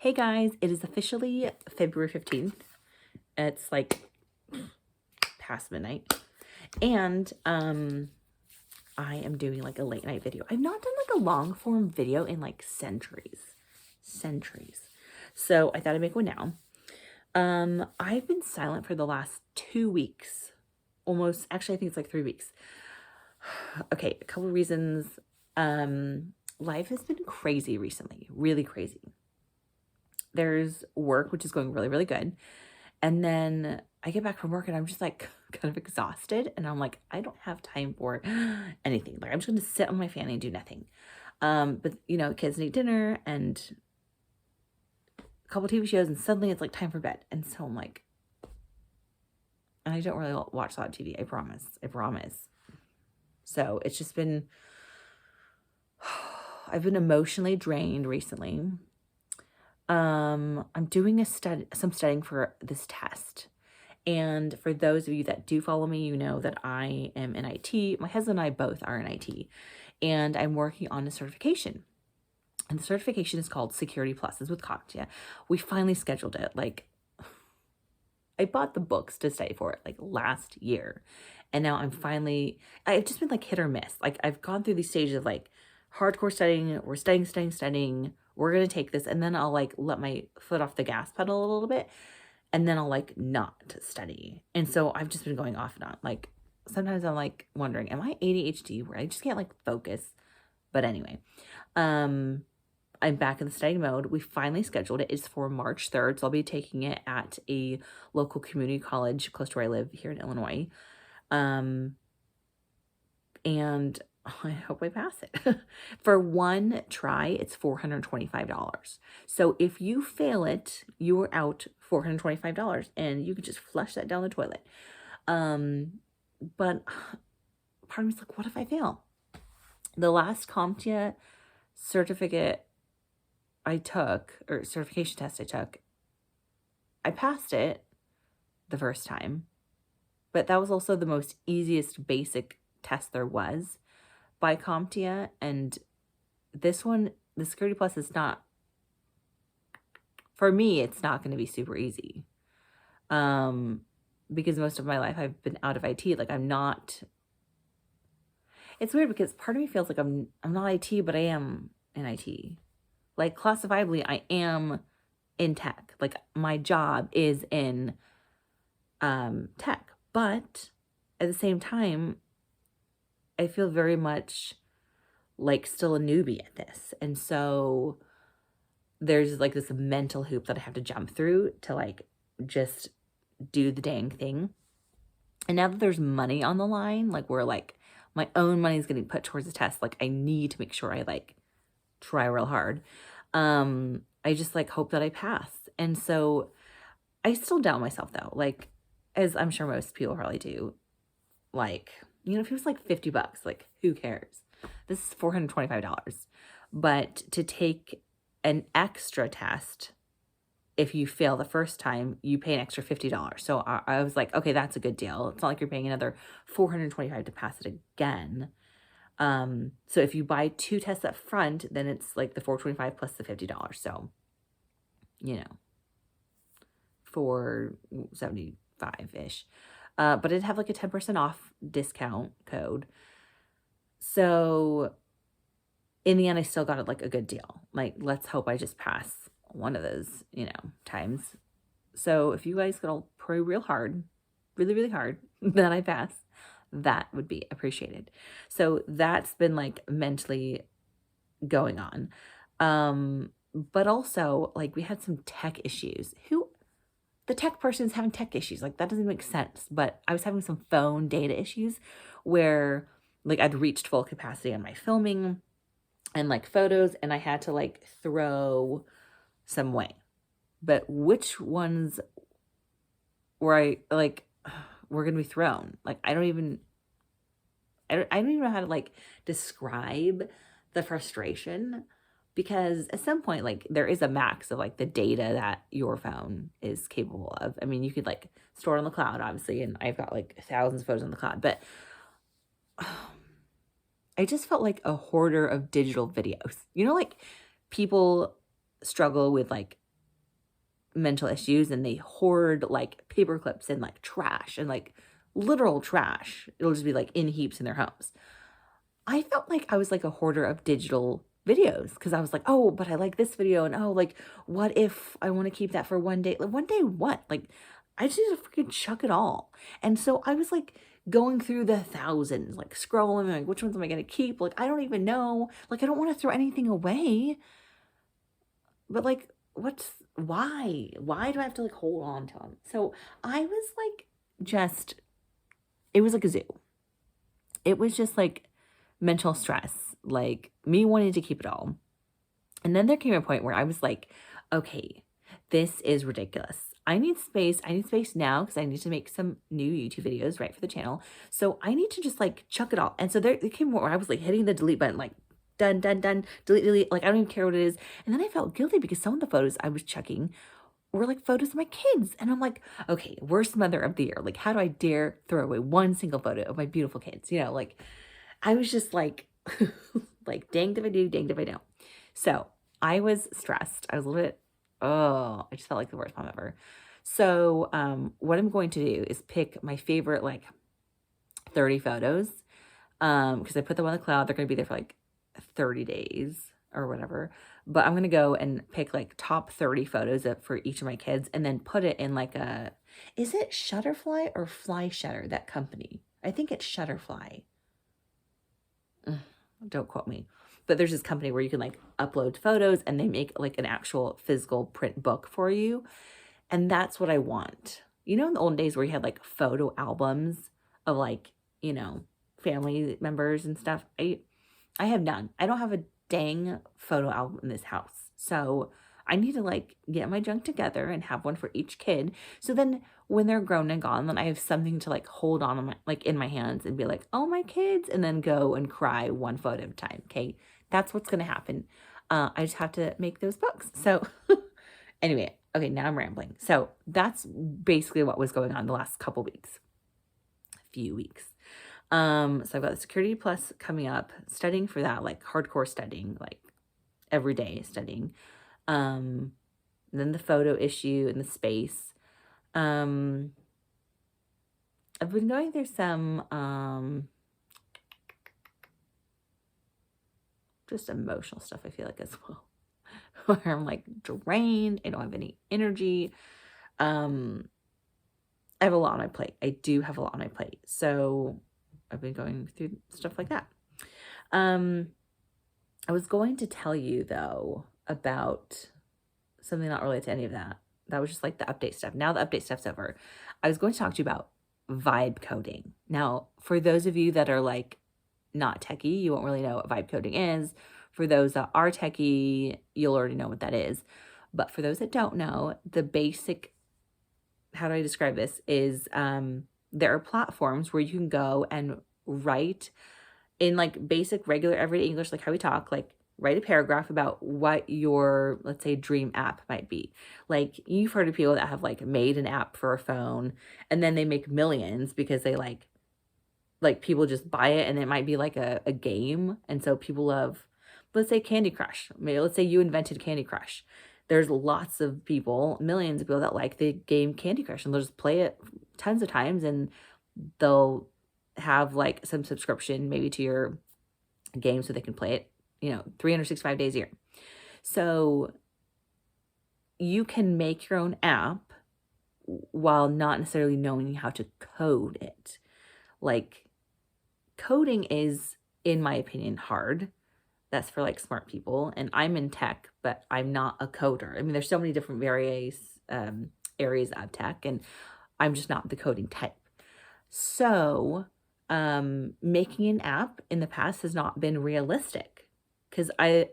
Hey guys, it is officially February 15th. It's like past midnight. And I am doing like a late night video. I've not done like a long form video in like centuries. So I thought I'd make one now. I've been silent for the last 2 weeks. Almost, actually I think it's like 3 weeks. Okay, a couple reasons. Life has been crazy recently, really crazy. There's work, which is going really, really good. And then I get back from work and I'm just like kind of exhausted. And I'm like, I don't have time for anything. Like I'm just going to sit on my fanny and do nothing. But you know, kids need dinner and a couple TV shows and suddenly it's like time for bed. And so I'm like, and I don't really watch a lot of TV. I promise. So it's just been, I've been emotionally drained recently. I'm doing some studying for this test. And for those of you that do follow me, you know that I am in IT. My husband and I both are in IT. And I'm working on a certification. And the certification is called Security Plus. It's with CompTIA. We finally scheduled it. Like, I bought the books to study for it like last year. And now I've just been like hit or miss. Like I've gone through these stages of like hardcore studying. We're studying. We're going to take this. And then I'll like let my foot off the gas pedal a little bit. And then I'll like not study. And so I've just been going off and on. Like sometimes I'm like wondering, am I ADHD where I just can't like focus? But anyway, I'm back in the studying mode. We finally scheduled it. It's for March 3rd. So I'll be taking it at a local community college close to where I live here in Illinois. And I hope I pass it. For one try, it's $425. So if you fail it, you are out $425 and you can just flush that down the toilet. But part of me's like, what if I fail? The last CompTIA certificate I took, or certification test I took, I passed it the first time, but that was also the most easiest basic test there was by CompTIA. And this one, the Security Plus, is not, for me, it's not going to be super easy. Because most of my life I've been out of IT. Like I'm not, it's weird because part of me feels like I'm not IT, but I am in IT. Like classifiably, I am in tech. Like my job is in tech, but at the same time, I feel very much like still a newbie at this. And so there's like this mental hoop that I have to jump through to like just do the dang thing. And now that there's money on the line, like where like my own money is getting put towards the test, like I need to make sure I like try real hard. I just like hope that I pass. And so I still doubt myself though, like as I'm sure most people probably do. Like, you know, if it was like $50, like who cares? This is $425. But to take an extra test, if you fail the first time, you pay an extra $50. So I was like, okay, that's a good deal. It's not like you're paying another $425 to pass it again. So if you buy 2 tests up front, then it's like the $425 plus the $50. So, you know, $475-ish. But it'd have like a 10% off discount code. So in the end, I still got it like a good deal. Like, let's hope I just pass one of those, you know, times. So if you guys could all pray real hard, really, really hard that I pass, that would be appreciated. So that's been like mentally going on. But also like we had some tech issues. The tech person's having tech issues. Like that doesn't make sense. But I was having some phone data issues where like I'd reached full capacity on my filming and like photos and I had to like throw some away. But which ones were going to be thrown? Like I don't even know how to like describe the frustration. Because at some point, like, there is a max of, like, the data that your phone is capable of. I mean, you could, like, store it on the cloud, obviously, and I've got, like, thousands of photos on the cloud. But I just felt like a hoarder of digital videos. You know, like, people struggle with, like, mental issues and they hoard like paper clips and like trash and like literal trash. It'll just be like in heaps in their homes. I felt like I was like a hoarder of digital videos because I was like, oh, but I like this video. And oh, like, what if I want to keep that for one day? Like, one day what? Like, I just need to freaking chuck it all. And so I was like going through the thousands, like scrolling, like, which ones am I going to keep? Like, I don't even know. Like, I don't want to throw anything away. But like, why? Why do I have to like hold on to them? So I was like, it was like a zoo. It was just like mental stress, like me wanting to keep it all. And then there came a point where I was like, okay, this is ridiculous. I need space. I need space now because I need to make some new YouTube videos, right, for the channel. So I need to just like chuck it all. And so there came a point where I was like hitting the delete button, like done, done, done, delete, delete. Like I don't even care what it is. And then I felt guilty because some of the photos I was chucking were like photos of my kids. And I'm like, okay, worst mother of the year. Like, how do I dare throw away one single photo of my beautiful kids? You know, like I was just like, like, danged if I do, danged if I don't. So I was stressed. I was a little bit, I just felt like the worst mom ever. So what I'm going to do is pick my favorite, like, 30 photos. Because I put them on the cloud. They're going to be there for, like, 30 days or whatever. But I'm going to go and pick, like, top 30 photos for each of my kids and then put it in, like, is it Shutterfly or Fly Shutter, that company? I think it's Shutterfly. Don't quote me, but there's this company where you can like upload photos and they make like an actual physical print book for you. And that's what I want. You know, in the old days where you had like photo albums of like, you know, family members and stuff. I have none. I don't have a dang photo album in this house. So I need to like get my junk together and have one for each kid. So then when they're grown and gone, then I have something to like hold on like in my hands and be like, oh, my kids, and then go and cry one photo at a time. Okay. That's what's going to happen. I just have to make those books. So anyway, okay, now I'm rambling. So that's basically what was going on the last few weeks. So I've got the Security Plus coming up, studying for that, like hardcore studying, like every day studying. Then the photo issue and the space. I've been going through some just emotional stuff, I feel like, as well, where I'm like drained. I don't have any energy. I have a lot on my plate. I do have a lot on my plate. So I've been going through stuff like that. I was going to tell you though about something not related to any of that. That was just like the update stuff. Now the update stuff's over. I was going to talk to you about vibe coding. Now, for those of you that are like not techie, you won't really know what vibe coding is. For those that are techie, you'll already know what that is. But for those that don't know, the basic, how do I describe this, is there are platforms where you can go and write in like basic, regular, everyday English, like how we talk, like write a paragraph about what your, let's say, dream app might be. Like you've heard of people that have like made an app for a phone and then they make millions because they like people just buy it and it might be like a game. And so people love, let's say Candy Crush. Maybe let's say you invented Candy Crush. There's lots of people, millions of people that like the game Candy Crush and they'll just play it tons of times and they'll have like some subscription maybe to your game so they can play it, 365 days a year. So you can make your own app while not necessarily knowing how to code it. Like coding is, in my opinion, hard. That's for like smart people. And I'm in tech, but I'm not a coder. I mean, there's so many different various areas of tech and I'm just not the coding type. So making an app in the past has not been realistic because I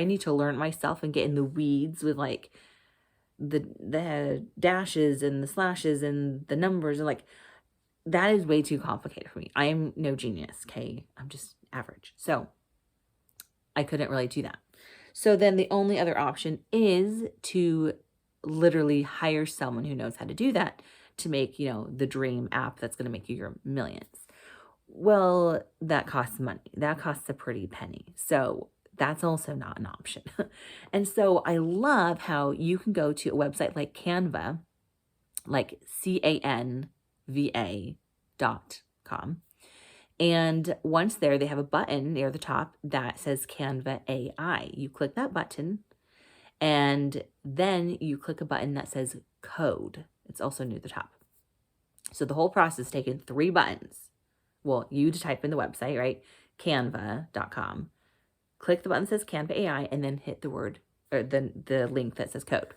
need to learn myself and get in the weeds with like the dashes and the slashes and the numbers and like that is way too complicated for me. I'm no genius, okay? I'm just average. So I couldn't really do that. So then the only other option is to literally hire someone who knows how to do that to make, the dream app that's going to make you your millions. Well, that costs money. That costs a pretty penny. So That's also not an option. And so I love how you can go to a website like Canva, like canva.com. And once there, they have a button near the top that says Canva AI. You click that button, and then you click a button that says code. It's also near the top. So the whole process is taking 3 buttons. Well, you to type in the website, right? Canva.com. Click the button that says Canva AI, and then hit the word or the link that says code.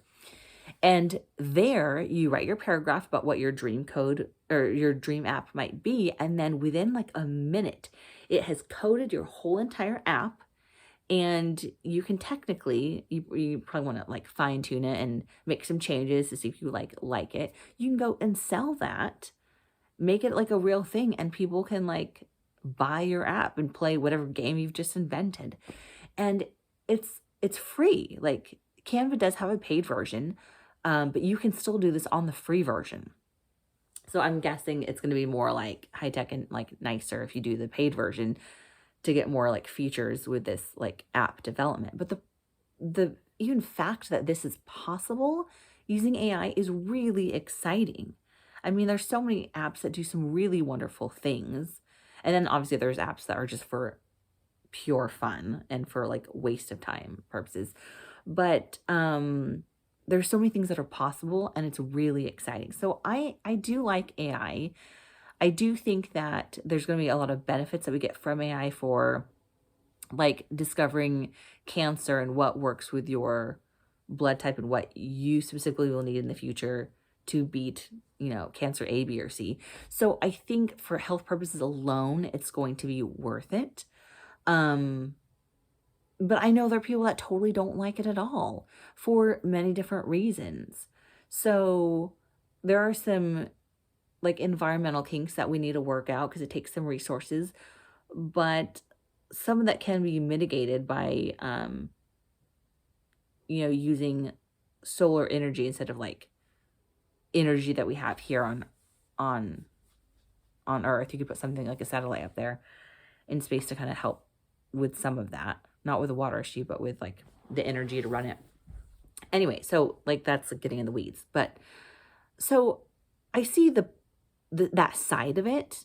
And there you write your paragraph about what your dream code or your dream app might be. And then within like a minute, it has coded your whole entire app. And you can technically, you probably want to like fine tune it and make some changes to see if you like it. You can go and sell that, make it like a real thing, and people can like buy your app and play whatever game you've just invented. And it's free. Like Canva does have a paid version, but you can still do this on the free version. So I'm guessing it's going to be more like high tech and like nicer if you do the paid version to get more like features with this like app development. But the even fact that this is possible using AI is really exciting. I mean, there's so many apps that do some really wonderful things. And then obviously there's apps that are just for pure fun and for like waste of time purposes. But there's so many things that are possible, and it's really exciting. So I do like AI. I do think that there's going to be a lot of benefits that we get from AI for like discovering cancer and what works with your blood type and what you specifically will need in the future to beat, cancer A, B, or C. So I think for health purposes alone, it's going to be worth it. But I know there are people that totally don't like it at all for many different reasons. So there are some like environmental kinks that we need to work out because it takes some resources, but some of that can be mitigated by, using solar energy instead of like energy that we have here on Earth. You could put something like a satellite up there in space to kind of help with some of that, not with the water issue, but with like the energy to run it. Anyway, so like that's like getting in the weeds, but so I see that side of it.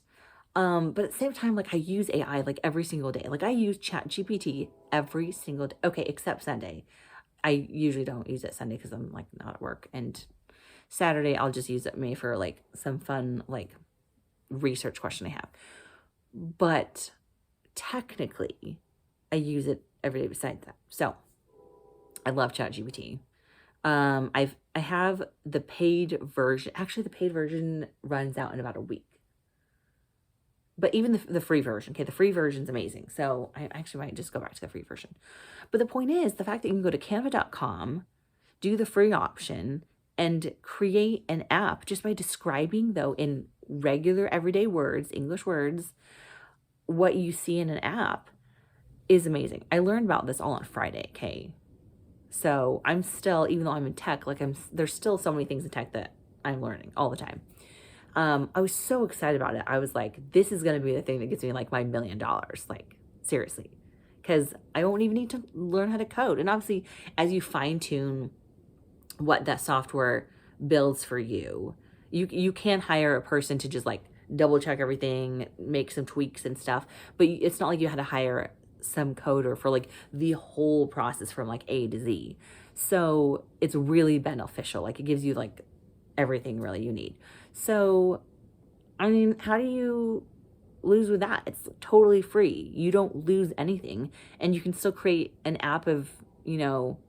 But at the same time, like I use AI like every single day. Like I use ChatGPT every single day. Okay, except Sunday. I usually don't use it Sunday because I'm like not at work. And Saturday I'll just use it maybe for like some fun like research question I have. But technically I use it every day besides that. So I love ChatGPT. I have the paid version. Actually, the paid version runs out in about a week. But even the free version, okay, the free version's amazing. So I actually might just go back to the free version. But the point is the fact that you can go to canva.com, do the free option, and create an app just by describing, though, in regular everyday words, English words, what you see in an app is amazing. I learned about this all on Friday, okay? So I'm still, even though I'm in tech, like there's still so many things in tech that I'm learning all the time. I was so excited about it. I was like, this is going to be the thing that gets me like my $1 million. Like seriously, because I won't even need to learn how to code. And obviously as you fine tune what that software builds for you, you can hire a person to just like double check everything, make some tweaks and stuff. But it's not like you had to hire some coder for like the whole process from like A to Z. So it's really beneficial. Like it gives you like everything really you need. So, I mean, how do you lose with that? It's totally free. You don't lose anything, and you can still create an app of,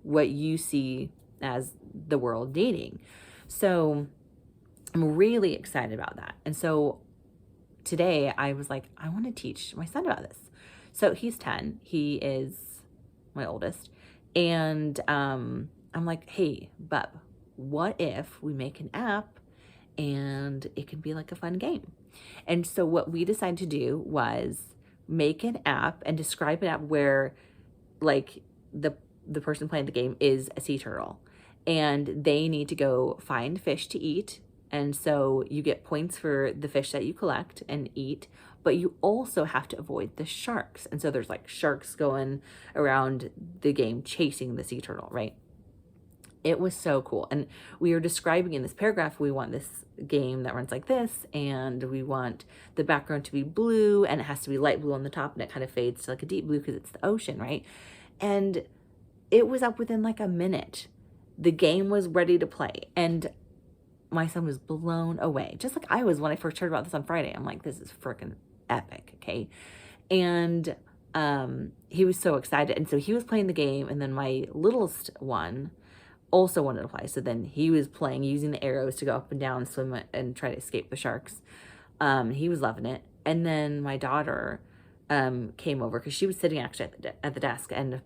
what you see as the world dating. So I'm really excited about that. And so today I was like, I want to teach my son about this. So he's 10. He is my oldest. And I'm like, hey, bub, what if we make an app and it can be like a fun game? And so what we decided to do was make an app and describe an app where like the person playing the game is a sea turtle and they need to go find fish to eat. And so you get points for the fish that you collect and eat, but you also have to avoid the sharks. And so there's like sharks going around the game chasing the sea turtle, right? It was so cool. And we are describing in this paragraph, we want this game that runs like this, and we want the background to be blue, and it has to be light blue on the top, and it kind of fades to like a deep blue because it's the ocean, right? And it was up within like a minute. The game was ready to play, and my son was blown away, just like I was when I first heard about this on Friday. I'm like, this is freaking epic, okay? And he was so excited. And so he was playing the game, and then my littlest one also wanted to play. So then he was playing, using the arrows to go up and down, swim and try to escape the sharks. He was loving it. And then my daughter came over because she was sitting actually at the desk, and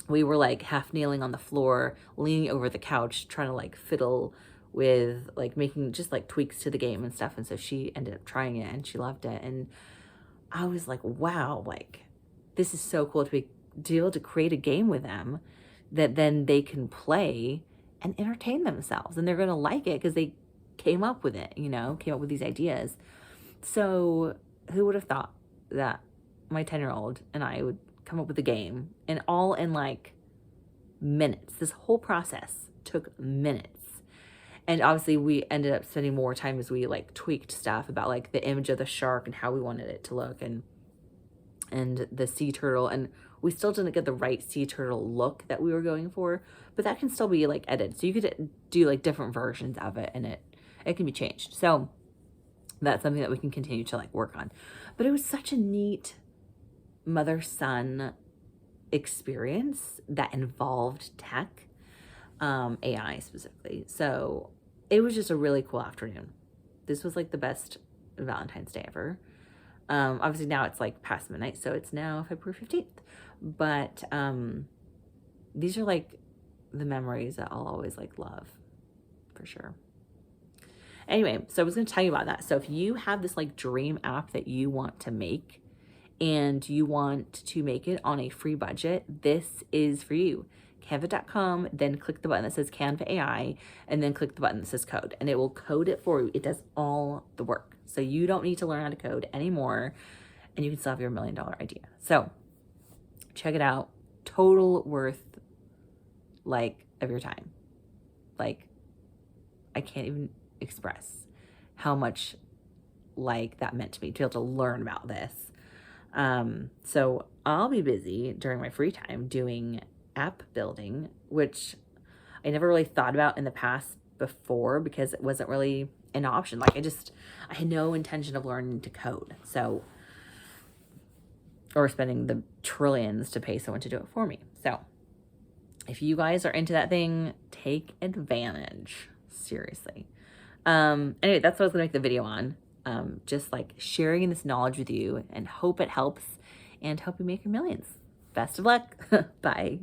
we were like half kneeling on the floor, leaning over the couch, trying to like fiddle with like making just like tweaks to the game and stuff. And so she ended up trying it, and she loved it. And I was like, wow, like this is so cool to be able to create a game with them that then they can play and entertain themselves, and they're going to like it because they came up with it, came up with these ideas. So who would have thought that my 10-year-old and I would come up with a game, and all in like minutes. This whole process took minutes. And obviously we ended up spending more time as we like tweaked stuff about like the image of the shark and how we wanted it to look, and the sea turtle. And we still didn't get the right sea turtle look that we were going for, but that can still be like edited. So you could do like different versions of it, and it can be changed. So that's something that we can continue to like work on. But it was such a neat mother-son experience that involved tech, AI specifically. So it was just a really cool afternoon. This was like the best Valentine's Day ever. Obviously now it's like past midnight, so it's now February 15th. But these are like the memories that I'll always like love, for sure. Anyway, so I was going to tell you about that. So if you have this like dream app that you want to make, and you want to make it on a free budget, this is for you. Canva.com, then click the button that says Canva AI, and then click the button that says code, and it will code it for you. It does all the work. So you don't need to learn how to code anymore, and you can still have your $1 million idea. So check it out. Total worth like of your time. Like I can't even express how much like that meant to me to be able to learn about this. So I'll be busy during my free time doing app building, which I never really thought about in the past before because it wasn't really an option. Like I had no intention of learning to code. So, or spending the trillions to pay someone to do it for me. So if you guys are into that thing, take advantage. Seriously. Anyway, that's what I was gonna make the video on. Just like sharing this knowledge with you, and hope it helps, and hope you make your millions. Best of luck. Bye.